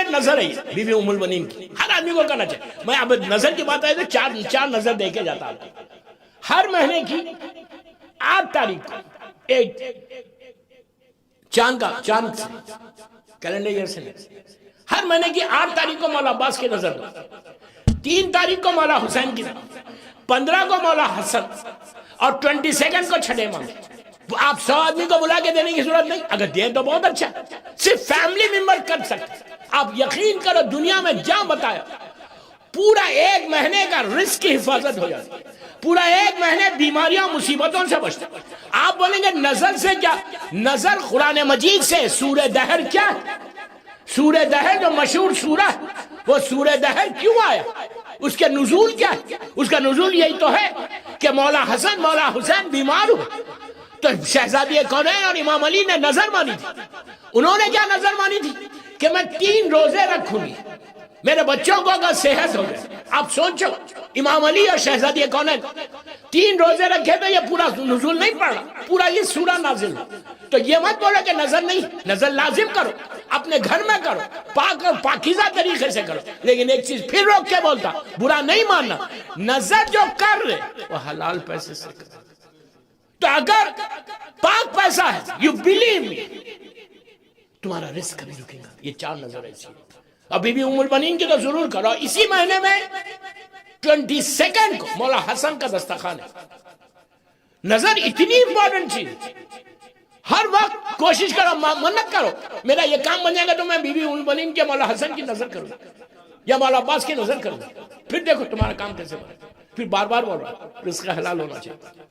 Favourite نظر ہے یہ بی بی ام المؤمنین کی، ہر آدمی کو کرنا چاہیے. میں اب نظر کی بات آئی تو چار نظر دے کے جاتا ہوں. ہر مہینے کی 8 تاریخ کو چاند کیلنڈر ایئر سے ہر مہینے کی 8 تاریخ کو مولا عباس کی نظر دو، 3 تاریخ کو مولا حسین کی، 15 کو مولا حسن، اور 22 کو چھٹے مانگے. آپ 100 آدمی کو بلا کے دینے کی ضرورت نہیں، اگر دیں تو بہت اچھا، صرف فیملی ممبر کر سکتے. آپ یقین کرو دنیا میں جہاں بتایا پورا 1 مہینے کا رزق کی حفاظت ہو جاتی ہے، پورا 1 مہینے بیماریاں مصیبتوں سے بچتے. آپ بولیں گے نظر سے کیا؟ نظر قرآن مجید سے. سورہ دہر کیا ہے؟ سورہ دہر جو مشہور سورہ ہے، وہ سورہ دہر کیوں آیا؟ اس کے نزول کیا ہے؟ اس کا نزول یہی تو ہے کہ مولا حسن مولا حسین بیمار ہوئے تو شہزادی کونین اور امام علی نے نظر مانی تھی. انہوں نے کیا نظر مانی تھی؟ کہ میں 3 روزے رکھوں گی میرے بچوں کو اگر صحت ہو گئے. آپ سوچو امام علی اور شہزادی کونین 3 روزے رکھے تو یہ پورا نزول نہیں پڑا، پورا یہ سورہ نازل ہو. تو یہ مت بولو کہ نظر نہیں، نظر لازم کرو، اپنے گھر میں کرو، پاک اور پاکیزہ طریقے سے کرو. لیکن ایک چیز پھر روک کے بولتا، برا نہیں ماننا، نظر جو کر رہے وہ حلال پیسے سے کر. تو اگر پاک پیسہ ہے یو بلیو می تمہارا رزق کبھی رکے گا. یہ 4 نظر ایسی ہے. اب بی بی ام المؤمنین کی تو ضرور کرو. اسی مہینے میں 22 کو مولا حسن کا دسترخوان ہے. نظر اتنی امپورٹنٹ چیز، ہر وقت کوشش کرو، منت کرو میرا یہ کام بن جائے گا تو میں بی بی ام المؤمنین کے مولا حسن کی نظر کروں یا مولا عباس کی نظر کروں. پھر دیکھو تمہارا کام کیسے بنے. پھر بار بار بول رہا رزق حلال ہونا چاہیے.